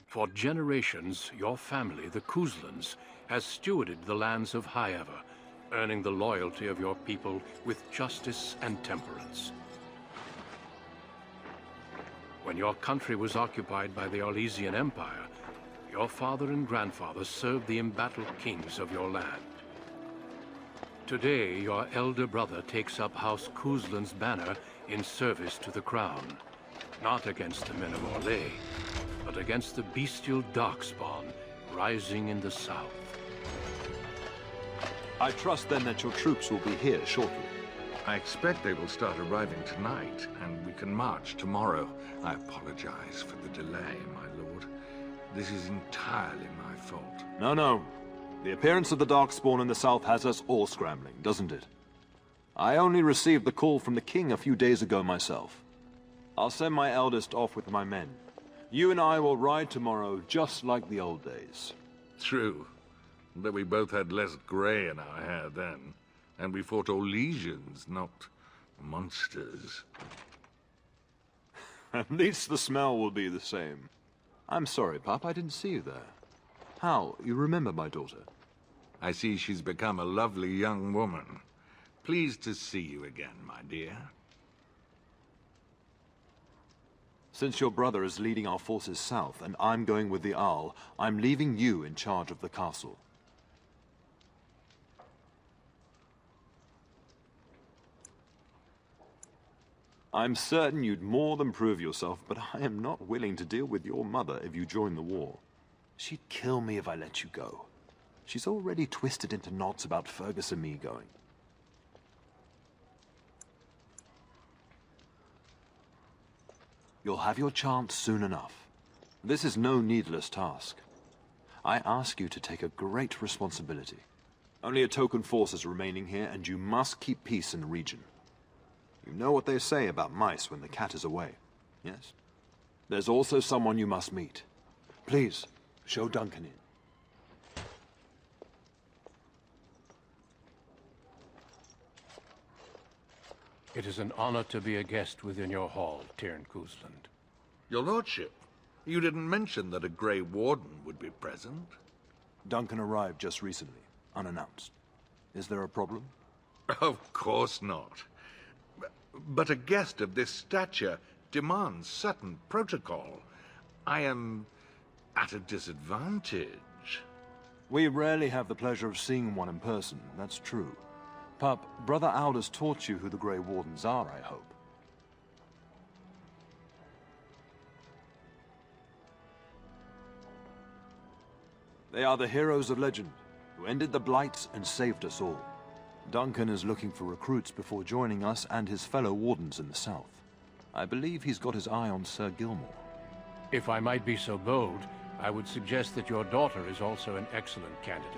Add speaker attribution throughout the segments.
Speaker 1: For generations, your family, the Kuzlans, has stewarded the lands of Highever, earning the loyalty of your people with justice and temperance. When your country was occupied by the Arlesian Empire, your father and grandfather served the embattled kings of your land. Today, your elder brother takes up House Kuzlan's banner in service to the crown, not against the men of Orlais, but against the bestial Darkspawn rising in the south.
Speaker 2: I trust then that your troops will be here shortly.
Speaker 3: I expect they will start arriving tonight, and we can march tomorrow. I apologize for the delay, my lord. This is entirely my fault.
Speaker 2: No. The appearance of the Darkspawn in the south has us all scrambling, doesn't it? I only received the call from the king a few days ago myself. I'll send my eldest off with my men. You and I will ride tomorrow just like the old days.
Speaker 3: True. But we both had less gray in our hair then. And we fought Orlesians, not monsters.
Speaker 2: At least the smell will be the same. I'm sorry, Pup, I didn't see you there. How? You remember my daughter?
Speaker 3: I see she's become a lovely young woman. Pleased to see you again, my dear.
Speaker 2: Since your brother is leading our forces south, and I'm going with the Arl, I'm leaving you in charge of the castle. I'm certain you'd more than prove yourself, but I am not willing to deal with your mother if you join the war. She'd kill me if I let you go. She's already twisted into knots about Fergus and me going. You'll have your chance soon enough. This is no needless task. I ask you to take a great responsibility. Only a token force is remaining here, and you must keep peace in the region. You know what they say about mice when the cat is away, yes? There's also someone you must meet. Please, show Duncan in.
Speaker 1: It is an honor to be a guest within your hall, Teyrn Kuzland.
Speaker 3: Your lordship, you didn't mention that a Grey Warden would be present.
Speaker 2: Duncan arrived just recently, unannounced. Is there a problem?
Speaker 3: Of course not. But a guest of this stature demands certain protocol. I am at a disadvantage.
Speaker 2: We rarely have the pleasure of seeing one in person, that's true. Pup, Brother Aldous taught you who the Grey Wardens are, I hope. They are the heroes of legend, who ended the Blights and saved us all. Duncan is looking for recruits before joining us and his fellow Wardens in the south. I believe he's got his eye on Sir Gilmore.
Speaker 1: If I might be so bold, I would suggest that your daughter is also an excellent candidate.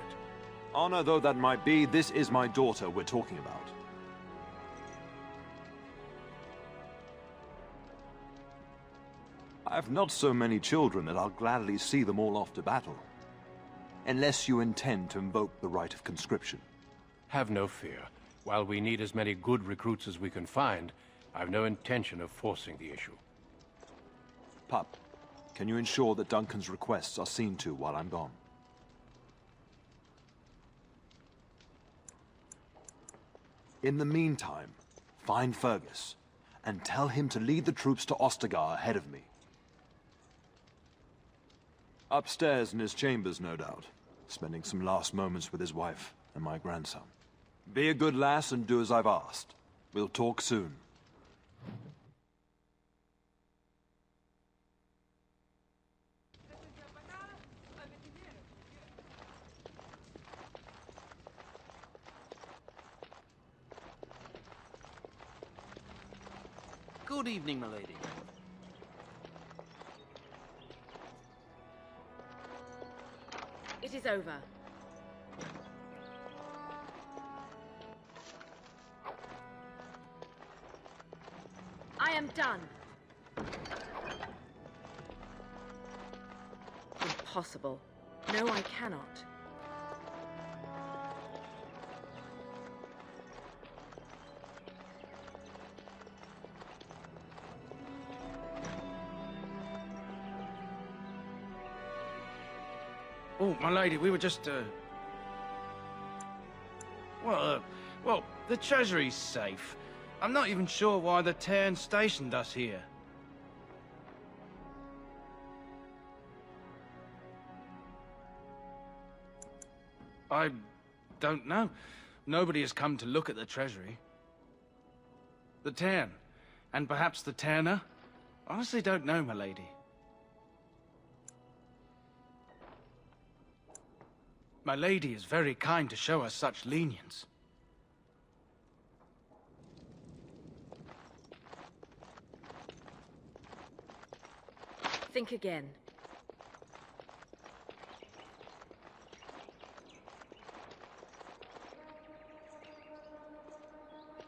Speaker 2: Honor though that might be, this is my daughter we're talking about. I have not so many children that I'll gladly see them all off to battle. Unless you intend to invoke the right of conscription.
Speaker 1: Have no fear. While we need as many good recruits as we can find, I've no intention of forcing the issue.
Speaker 2: Pup, can you ensure that Duncan's requests are seen to while I'm gone? In the meantime, find Fergus, and tell him to lead the troops to Ostagar ahead of me. Upstairs in his chambers, no doubt, spending some last moments with his wife and my grandson. Be a good lass and do as I've asked. We'll talk soon.
Speaker 4: Good evening, milady.
Speaker 5: It is over. I am done. Impossible. No, I cannot.
Speaker 4: Oh, my lady, we were just, well, the treasury's safe. I'm not even sure why the Cairn stationed us here. I don't know. Nobody has come to look at the treasury. The Cairn, and perhaps the Tairna? Honestly don't know, my lady. My lady is very kind to show us such lenience.
Speaker 5: Think again.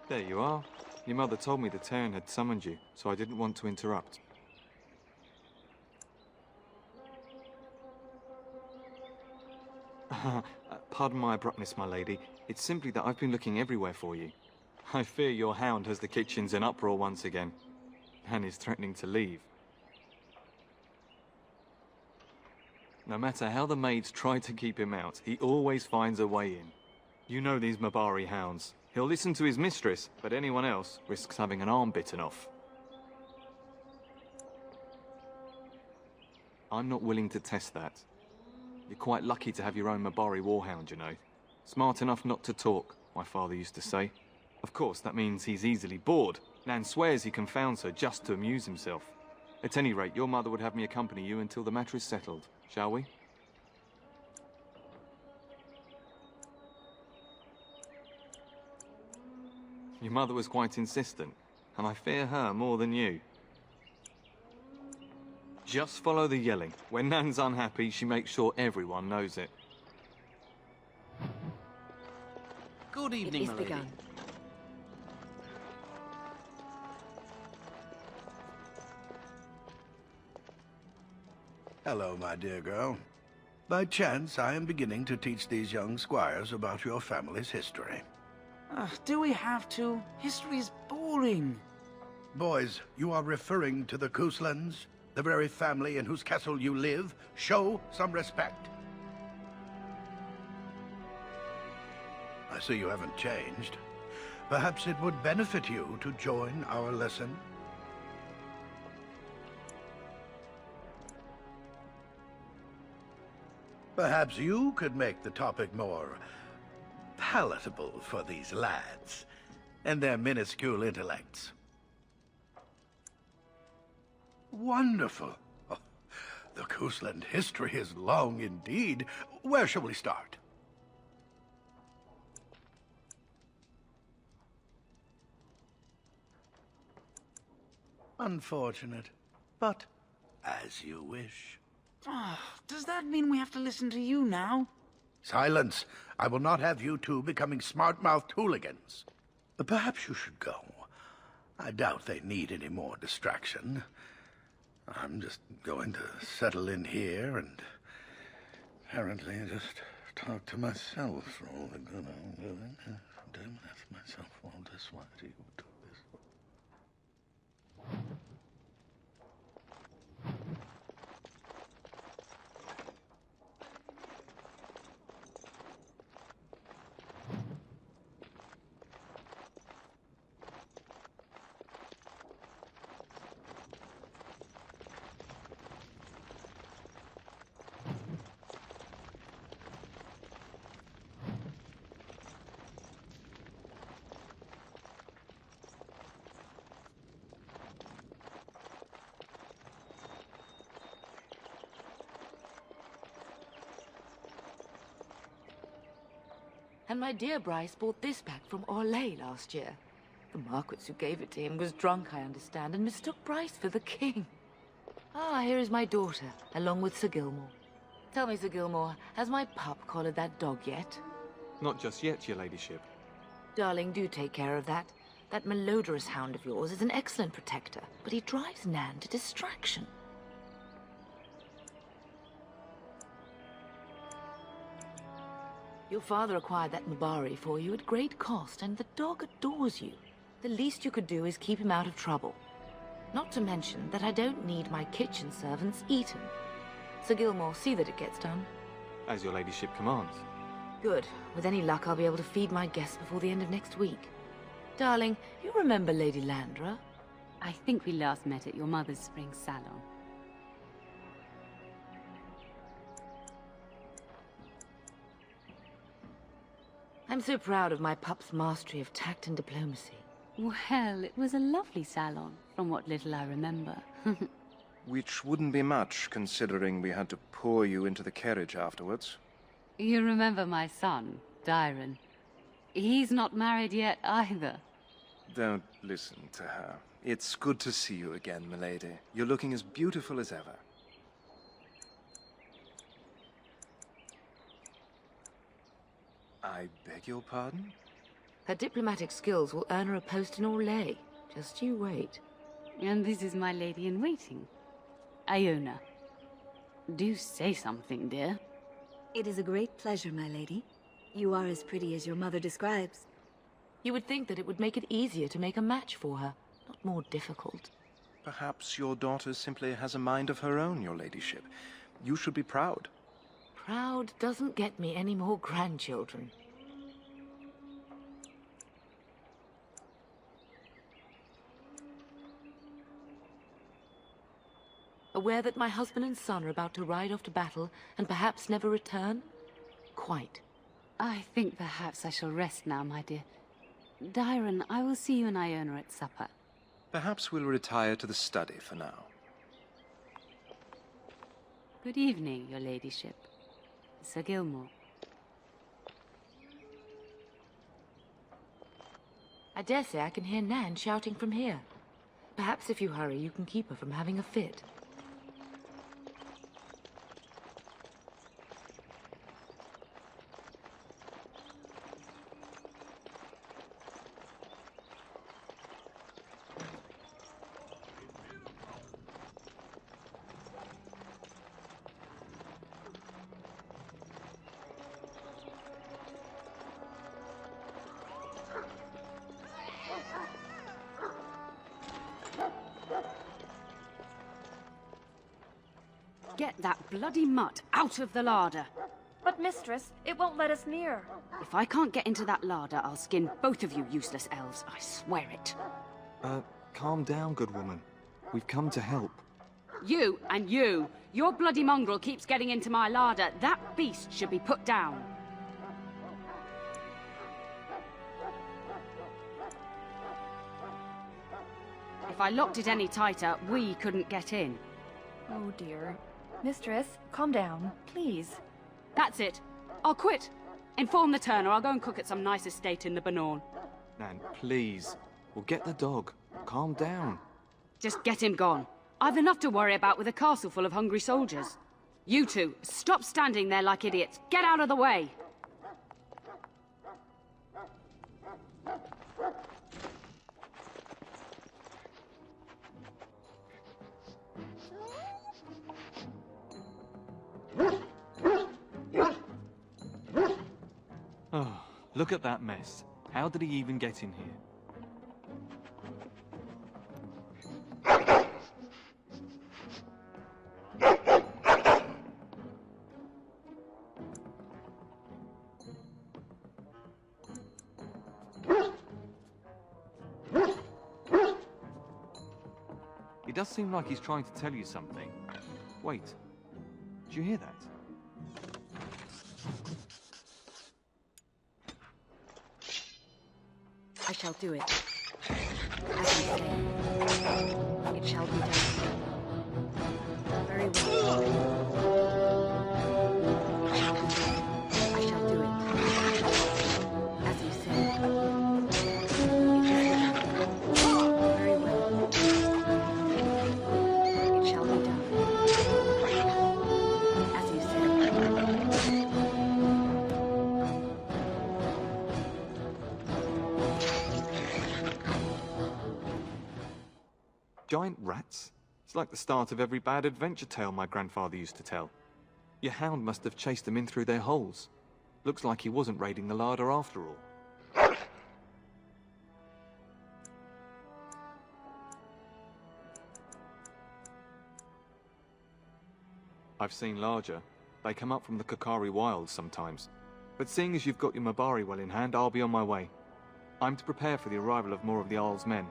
Speaker 6: There you are. Your mother told me the Tairn had summoned you, so I didn't want to interrupt. Pardon my abruptness, my lady. It's simply that I've been looking everywhere for you. I fear your hound has the kitchens in uproar once again, and is threatening to leave. No matter how the maids try to keep him out, he always finds a way in. You know these Mabari hounds. He'll listen to his mistress, but anyone else risks having an arm bitten off. I'm not willing to test that. You're quite lucky to have your own Mabari warhound, you know. Smart enough not to talk, my father used to say. Of course, that means he's easily bored. Nan swears he confounds her just to amuse himself. At any rate, your mother would have me accompany you until the matter is settled, shall we? Your mother was quite insistent, and I fear her more than you. Just follow the yelling. When Nan's unhappy, she makes sure everyone knows it.
Speaker 4: Good evening,
Speaker 5: It is
Speaker 4: my lady.
Speaker 5: begun.
Speaker 7: Hello, my dear girl. By chance, I am beginning to teach these young squires about your family's history.
Speaker 8: Do we have to? History is boring.
Speaker 7: Boys, you are referring to the Couslands, the very family in whose castle you live. Show some respect. I see you haven't changed. Perhaps it would benefit you to join our lesson. Perhaps you could make the topic more palatable for these lads and their minuscule intellects. Wonderful. Oh, the Cousland history is long indeed. Where shall we start? Unfortunate, but as you wish.
Speaker 8: Does that mean we have to listen to you now?
Speaker 7: Silence! I will not have you two becoming smart-mouthed hooligans. Perhaps you should go. I doubt they need any more distraction. I'm just going to settle in here and apparently just talk to myself for all the good I'm doing. Ask myself all this, why do you do this?
Speaker 9: And my dear Bryce bought this back from Orlais last year. The Marquis who gave it to him was drunk, I understand, and mistook Bryce for the king. Ah, here is my daughter, along with Sir Gilmore. Tell me, Sir Gilmore, has my pup collared that dog yet?
Speaker 6: Not just yet, your ladyship.
Speaker 9: Darling, do take care of that. That malodorous hound of yours is an excellent protector, but he drives Nan to distraction. Your father acquired that Mabari for you at great cost, and the dog adores you. The least you could do is keep him out of trouble. Not to mention that I don't need my kitchen servants eaten. Sir Gilmore, see that it gets done.
Speaker 6: As your ladyship commands.
Speaker 9: Good. With any luck, I'll be able to feed my guests before the end of next week. Darling, you remember Lady Landra?
Speaker 10: I think we last met at your mother's spring salon.
Speaker 9: I'm so proud of my pup's mastery of tact and diplomacy.
Speaker 10: Well, it was a lovely salon, from what little I remember.
Speaker 11: Which wouldn't be much, considering we had to pour you into the carriage afterwards.
Speaker 10: You remember my son, Dyron. He's not married yet, either.
Speaker 11: Don't listen to her. It's good to see you again, milady. You're looking as beautiful as ever. I beg your pardon?
Speaker 9: Her diplomatic skills will earn her a post in Orlais. Just you wait.
Speaker 10: And this is my lady-in-waiting, Iona. Do say something, dear.
Speaker 12: It is a great pleasure, my lady. You are as pretty as your mother describes.
Speaker 9: You would think that it would make it easier to make a match for her, not more difficult.
Speaker 11: Perhaps your daughter simply has a mind of her own, your ladyship. You should be proud.
Speaker 9: Proud doesn't get me any more grandchildren. Aware that my husband and son are about to ride off to battle and perhaps never return? Quite.
Speaker 10: I think perhaps I shall rest now, my dear. Dyron, I will see you and Iona at supper.
Speaker 11: Perhaps we'll retire to the study for now.
Speaker 10: Good evening, your ladyship. Sir Gilmore.
Speaker 9: I dare say I can hear Nan shouting from here. Perhaps if you hurry, you can keep her from having a fit.
Speaker 10: Get that bloody mutt out of the larder.
Speaker 13: But, mistress, it won't let us near.
Speaker 10: If I can't get into that larder, I'll skin both of you useless elves. I swear it.
Speaker 6: Calm down, good woman. We've come to help.
Speaker 10: You and you. Your bloody mongrel keeps getting into my larder. That beast should be put down. If I locked it any tighter, we couldn't get in.
Speaker 13: Oh, dear. Mistress, calm down, please.
Speaker 10: That's it. I'll quit. Inform the Turner. I'll go and cook at some nice estate in the Banorn.
Speaker 6: Nan, please. We'll get the dog. Calm down.
Speaker 10: Just get him gone. I've enough to worry about with a castle full of hungry soldiers. You two, stop standing there like idiots. Get out of the way.
Speaker 6: Oh, look at that mess. How did he even get in here? It does seem like he's trying to tell you something. Wait, did you hear that?
Speaker 5: I shall do it. As you say, it shall be done. Very well. I shall do it. As you say, it shall be done. Very well. It shall be done. As you say.
Speaker 6: Giant rats? It's like the start of every bad adventure tale my grandfather used to tell. Your hound must have chased them in through their holes. Looks like he wasn't raiding the larder after all. I've seen larger. They come up from the Kokari Wilds sometimes. But seeing as you've got your Mabari well in hand, I'll be on my way. I'm to prepare for the arrival of more of the Isle's men.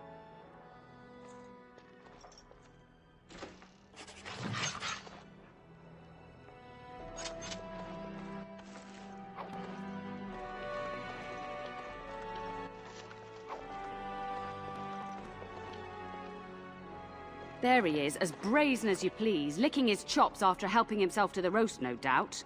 Speaker 10: There he is, as brazen as you please, licking his chops after helping himself to the roast, no doubt.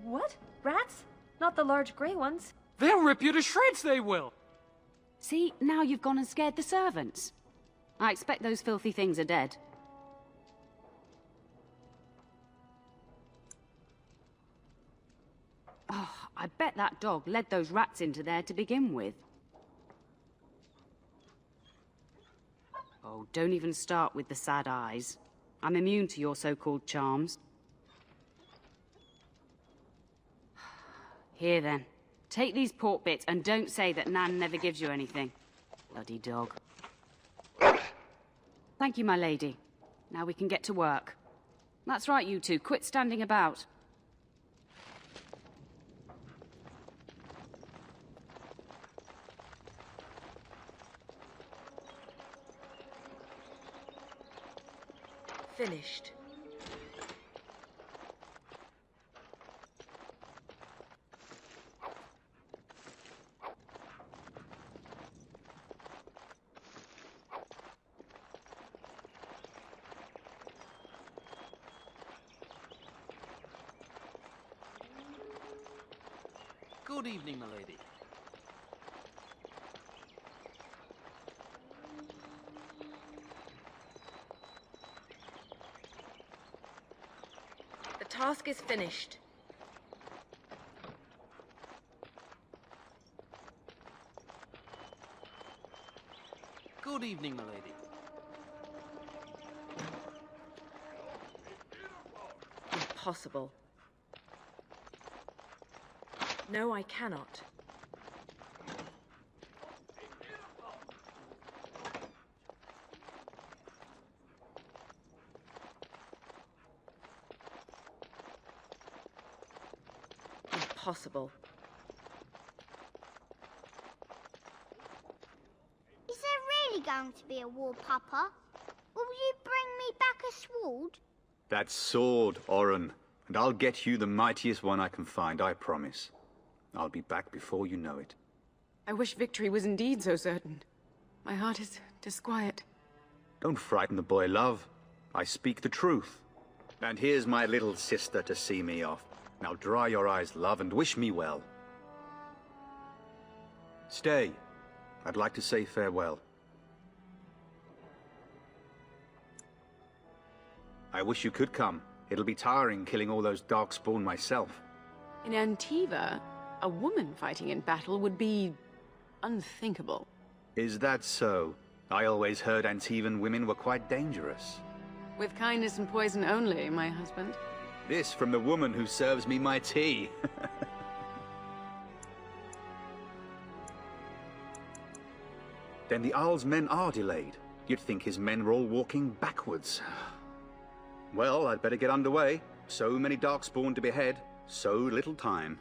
Speaker 13: What? Rats? Not the large grey ones.
Speaker 14: They'll rip you to shreds, they will!
Speaker 10: See, now you've gone and scared the servants. I expect those filthy things are dead. Oh, I bet that dog led those rats into there to begin with. Oh, don't even start with the sad eyes. I'm immune to your so-called charms. Here then, take these pork bits and don't say that Nan never gives you anything. Bloody dog. Thank you, my lady. Now we can get to work. That's right, you two. Quit standing about.
Speaker 9: Finished.
Speaker 8: Good evening, my lady.
Speaker 9: The task is finished.
Speaker 8: Good evening, my lady.
Speaker 9: Impossible. No, I cannot. Impossible.
Speaker 15: Is there really going to be a war, Papa? Will you bring me back a sword?
Speaker 16: That sword, Oren, and I'll get you the mightiest one I can find, I promise. I'll be back before you know it.
Speaker 17: I wish victory was indeed so certain. My heart is disquiet.
Speaker 16: Don't frighten the boy, love. I speak the truth. And here's my little sister to see me off. Now dry your eyes, love, and wish me well. Stay. I'd like to say farewell. I wish you could come. It'll be tiring killing all those darkspawn myself.
Speaker 17: In Antiva, a woman fighting in battle would be unthinkable.
Speaker 16: Is that so? I always heard Antivan women were quite dangerous.
Speaker 17: With kindness and poison only, my husband.
Speaker 16: This from the woman who serves me my tea. Then the Isle's men are delayed. You'd think his men were all walking backwards. Well, I'd better get underway. So many darkspawn to behead, so little time.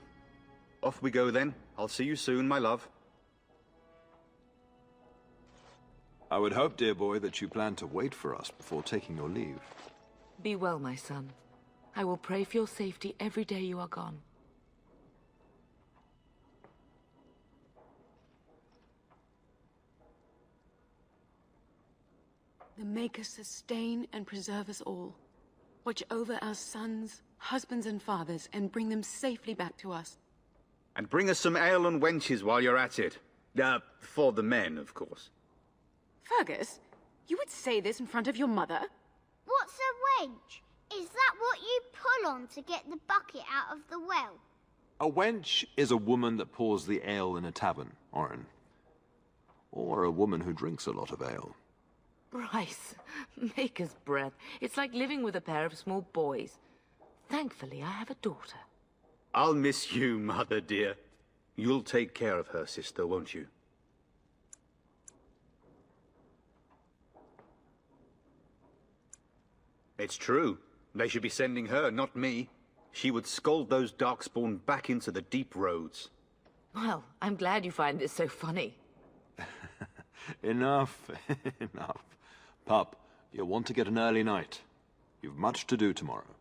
Speaker 16: Off we go then. I'll see you soon, my love.
Speaker 2: I would hope, dear boy, that you plan to wait for us before taking your leave.
Speaker 9: Be well, my son. I will pray for your safety every day you are gone.
Speaker 17: The Maker sustain and preserve us all. Watch over our sons, husbands and fathers, and bring them safely back to us.
Speaker 16: And bring us some ale and wenches while you're at it. For the men, of course.
Speaker 17: Fergus, you would say this in front of your mother?
Speaker 15: What's a wench? Is that what you pull on to get the bucket out of the well?
Speaker 2: A wench is a woman that pours the ale in a tavern, Oren. Or a woman who drinks a lot of ale.
Speaker 9: Bryce, maker's breath. It's like living with a pair of small boys. Thankfully, I have a daughter.
Speaker 16: I'll miss you, mother dear. You'll take care of her, sister, won't you? It's true. They should be sending her, not me. She would scold those Darkspawn back into the deep roads.
Speaker 9: Well, I'm glad you find this so funny.
Speaker 2: Enough, enough. Pup, you'll want to get an early night. You've much to do tomorrow.